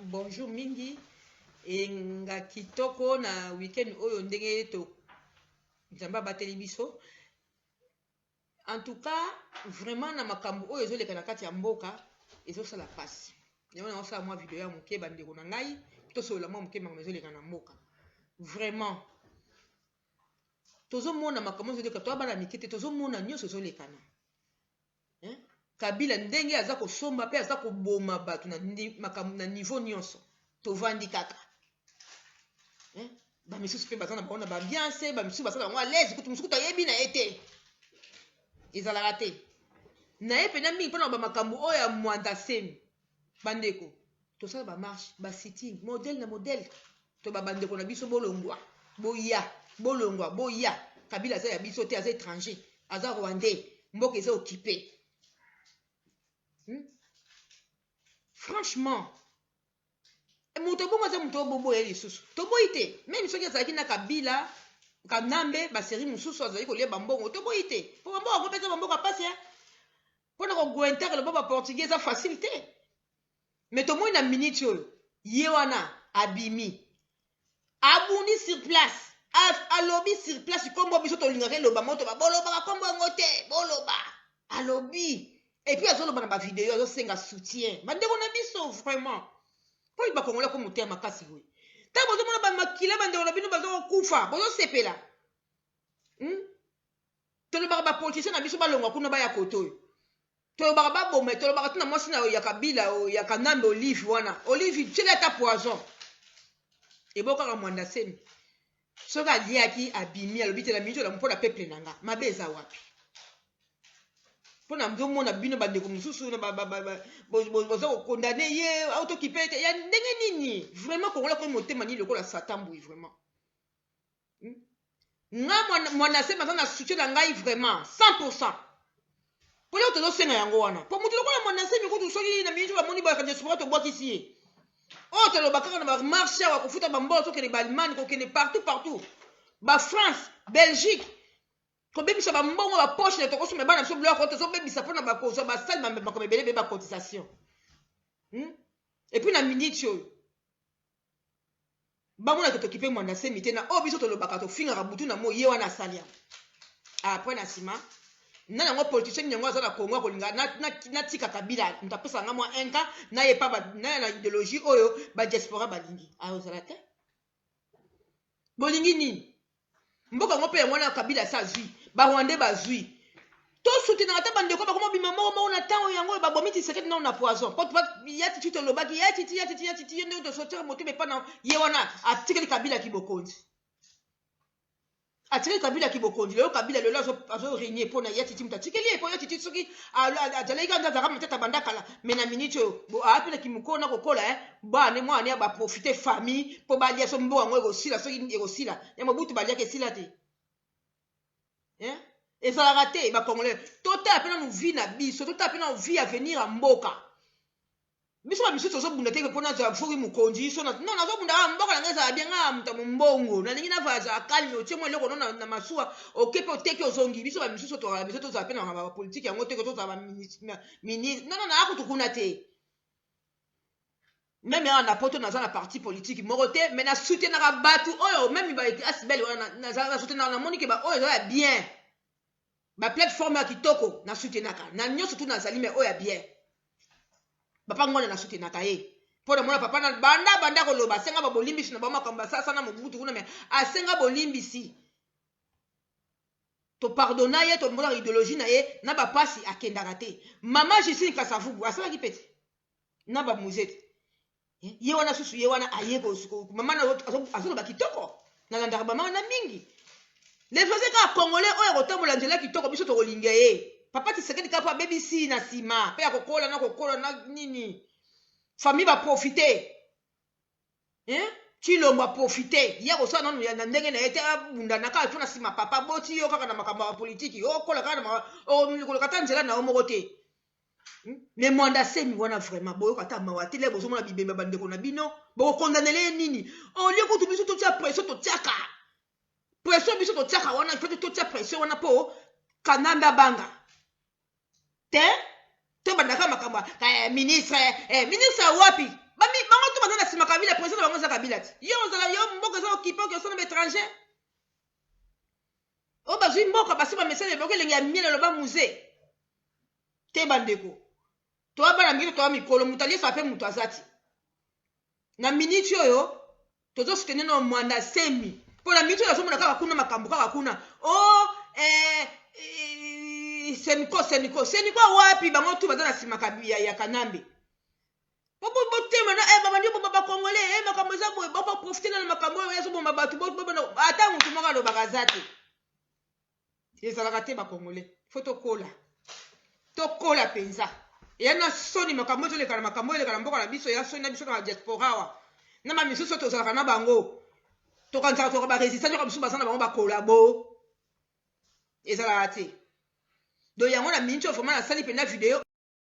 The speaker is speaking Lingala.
bonjour mingi. Nga kitoko na weekend oyo ndenge to nzamba bateli biso. En tout cas, vraiment na makambo oyo ezoleka na kati ya mboka ezosala pasi. Yango na osala mwa video ya moke bandeko na ngai to solola mwa moke makambo ezoleka na mboka. Vraiment. Tozomona makambo ezoleka to bana mikete tozomona nyonso ezolekana. Kabila ndenge aza kosomba pe aza koboma bato na makambo na niveau nyonso. Tovandi kaka. Ba misusu pe bazana baona ba ambiance, ba misusu basala ngwa lezi kutu musuku tayebi na ete. Ezalaka te. Na ye pena mingi mpona ba makambo oyo ya mwanda semi. Bandeko, tosala ba marche, ba sitting, modèle na modèle. To ba bandeko na biso bolongwa, boya. Kabila aza ya biso te aza étranger, aza rwandais, mboka eza occupé. Franchement, moto bongo aza moto bobo ya lisusu. Toboyi te, même soki azalaki na Kabila, Kanambe, ba série mususu azali kolia bambongo, toboyi te. Po bambongo kopesa bambongo pasi ya. Pona ko gointer le baba portugais za facilité. Mais tomoyi na minute oyo, ye wana abimi. Abundi sur place. Alobi sur place kombo biso to lingaka loba moto ba boloba kombo ngote, boloba. Alobi. Et puis azoloba na ba vidéo azosenga soutien. Bandeko na biso vraiment. Po iba kongola ko muté makasi boy. Ta bozo mona ba makila bandeko na bino bazo kufa, bozo sepela. Toloba ba politicien na biso balongwa kuna ba ya kotoyo. Toloba ba bombe, toloba tuna mwasi na ya Kabila o ya Kanambe Olive wana. Olive tshela ta poison. Et boka ka mwanda semi. Soka liaki abimi alobi te la minjo la mpona peuple nanga. Mabeza wapi. Pona mzomona bino bandeko mususu na bozo condamné ye auto-occupé ya ndenge nini vraiment kongola ko motema ni lokola satan boui vraiment nga mwana se mazana soutien na ngai vraiment 100%. Pole to senga yango wana po mutu lokola mwana se mikutu soki na minjo ba moni ba kanje sport to bwakisi ye to lo bakaka na ba marché wa kufuta ba mbolo to kene ba Allemagne ko kene partout ba France Belgique ko bebisa ba mbongo ba poche na toko suma bana so bloc ko to bebisa pona ba ko so ba salle ba ko bebele ba cotisation. Et puis na minute yo ba mona to kipe mwanda se mité na biso to lo baka to finga ka butu na mo ye wana salia. Après na sima na ngo politicien nyango aza na Congo ko linga na tika Kabila ntapesa nga mwa enka na ye pa ba na idéologie oyo ba diaspora balingi. Ozala te. Bolingi nini? Mboka ngo pe mwana Kabila sa zui ba Rwandais ba zui to soutenir ata bandeko ba komo bima moko na temps yango ba bomiti secret na poison pot yati tito lobaki yati yende to sortir moto me pa na ye wana atikeli Kabila kibokonzi le Kabila le azo régner pona yati timta tikeli po yati soki azala iganda za kama tata bandakala mena minute bo apela kimukona kokola ba ne mwana ba profiter famille po ba lia so mbo ngo egosila soki egosila ya mobutu ba lia ke sila te et ça a raté ba congolais tota pena nous vie na biso tota pena vie à venir à mboka biso ba biso zo bunda te pona za fuki mukonji so na non nazo bunda mboka na ngeza bien nga mta mbongo na lingi na vaza kalmi otie mo leko na masuwa okepe oteki ozongi biso ba biso to biso to za pena ba politique yango te ko to za ba ministre non na akutukuna te même na poto na za na parti politique morote mais na soutenir na batu oyo même ba asbel na soutenir na monique ba oyo za bien ba plateforme ya kitoko na soutenaka na nyonso tu na zalime oya bien papa ngwana na soutenaka ye pona mona papa na banda ko loba senga ba bolimbisi na ba makamba sasa na mobutu kuna me asenga bolimbisi to pardonna ye to mona idéologie na ye na ba pasi akendaka te mama Justine Kasavubu asala ki peti na ba muzete ye wana susu ye wana ayeko mama na azo ba kitoko na landaka ba mama na mingi. Les Français congolais oyo kotambola nzela kitoko biso to kolinga ye papa Tshisekedi kapa BBC na sima pe akokola na nini famille va profiter Chilombo profiter ya kosa nanu ya ndenge na ete abunda na kala tuna sima papa boti yo kaka na makambo ya politique yo kola kaka na o kata nzela na omoko te mais mwanda semi wana vraiment boyo kata mawati le bozo mona bibemba bandeko na bino bo condamner nini on lieu ko biso to tia pression to tiaka pression biso to tiaka wana ifete to tia pression wana po Kanambe banga te bandaka makamba ministre wapi bango Kabila ti yo ozala yo mboka eza okipa oki osala étranger o bazwi mboka basi bamesana eboke elenge ya miele loba musée te bandeko toa bana mikito toa mikolo moto aliesa mpe moto aza ti na miniti oyo tozosoutenir na mwanda semi mpo na miniti oyo azomona kaka kuna makambo kaka kuna seniko wapi bango tu baza na nsima ya kanambe botema na babandi bomba bakongole makambo eza boye baprofite na makambo oyo ezobomba bato ata motu moko alobaka aza te ezalaka te bakongole fo tokola mpenza eya na soni makambo ezoleka na makambo eleka na mboka na biso eya soni na biso na diaspora awa na bamisusu tozalaka na bango tokanisaka toka baresistance yoka biso baza na bango bakolabo ezalaka te do yango na miniti oyo vraimen nasali mpenza video